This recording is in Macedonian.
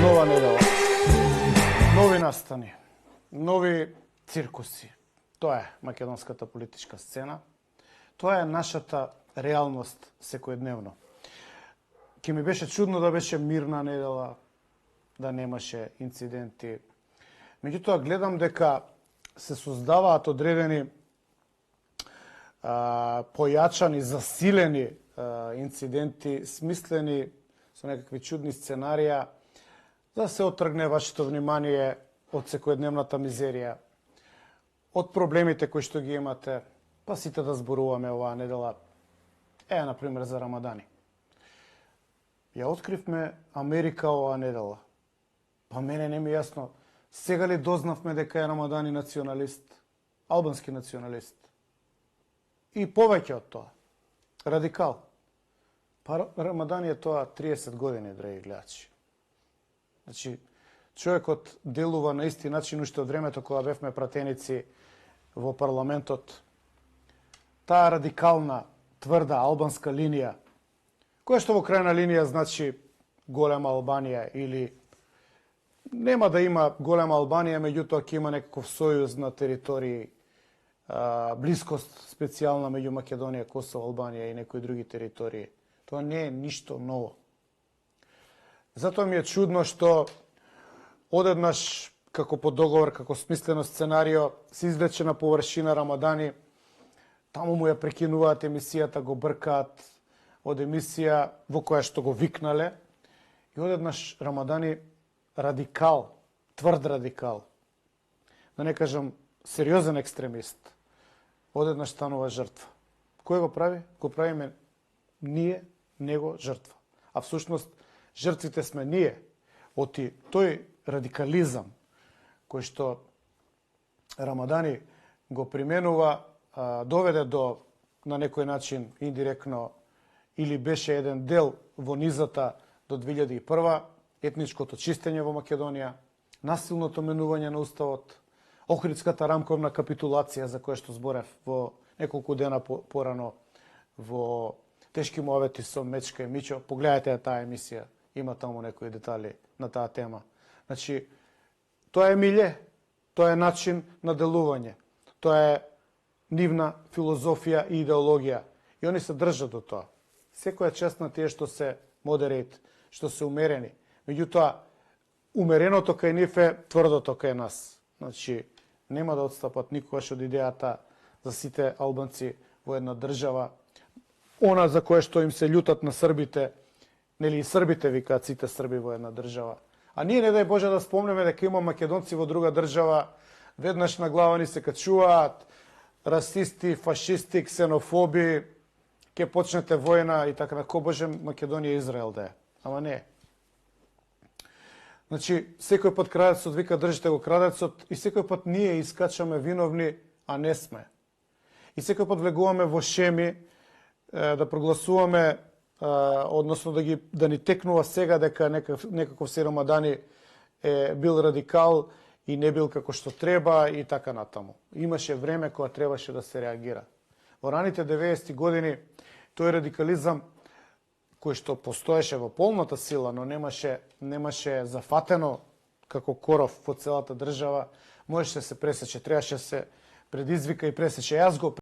Нова недела, нови настани, нови циркуси. Тоа е македонската политичка сцена. Тоа е нашата реалност секојдневно. Ке ми беше чудно да беше мирна недела, да немаше инциденти. Меѓутоа гледам дека се создаваат одредени појачани, засилени инциденти, смислени со некакви чудни сценарија, да се отргне вашето внимание од секојдневната мизерија, од проблемите кои што ги имате, па сите да зборуваме оваа недела, например, за Рамадани. Ја откривме Америка оваа недела. Па мене не ми е јасно, сега ли дознавме дека е Рамадани националист, албански националист? И повеќе од тоа, радикал. Па Рамадани е тоа 30 години, драги гледачи. Значи, човекот делува на исти начин уште од времето кога бевме пратеници во парламентот. Таа радикална, тврда албанска линија, која што во крајна линија значи голема Албанија или нема да има голема Албанија, меѓутоа ќе има некаков сојуз на територии, блискост специјална меѓу Македонија, Косово, Албанија и некои други територии. Тоа не е ништо ново. Затоа ми е чудно што одеднаш, како по договор, како смислено сценарио, се извлече на површина Рамадани, таму му ја прекинуваат емисијата, го бркаат од емисија во која што го викнале, и одеднаш Рамадани радикал, тврд радикал, да не кажам сериозен екстремист, одеднаш станува жртва. Кој го прави? Го правиме ние, него жртва. А всушност жртвите сме ние. Оти тој радикализам кој што Рамадани го применува, доведе до, на некој начин, индиректно, или беше еден дел во низата до 2001, етничкото чистење во Македонија, насилното менување на уставот, Охридската рамковна капитулација за која што зборев во неколку дена порано во Тешки мовети со Мечка и Мичо. Погледајте таа емисија, има таму некои детали на таа тема. Значи, тоа е милје, тоа е начин на делување, тоа е нивна филозофија и идеологија. И они се држат до тоа. Секоја чест на тие што се модерейт, што се умерени. Меѓутоа, умереното кај нив е тврдото кај нас. Значи, нема да отстапат никогаш од идејата за сите албанци во една држава. Она за кое што им се љутат на србите, нели и србите викаат сите срби во една држава. А ние, не дај Боже, да спомнеме дека има македонци во друга држава, веднаш на глава ни се качуваат расисти, фашисти, ксенофоби, ќе почнете војна и така на ко Боже Македонија и Израел да е. Ама не. Значи, секој пат крадецот вика држите го крадецот и секој пат ние искачаме виновни, а не сме. И секој пат влегуваме во шеми да прогласуваме, односно да ни текнува сега дека некаков си Рамадани е бил радикал и не бил како што треба и така натаму. Имаше време кога требаше да се реагира. Во раните 90-ти години тој радикализам кој што постоеше во полната сила, но немаше зафатено како коров во целата држава, можеше да се пресече, требаше да се предизвика и пресече. Јас го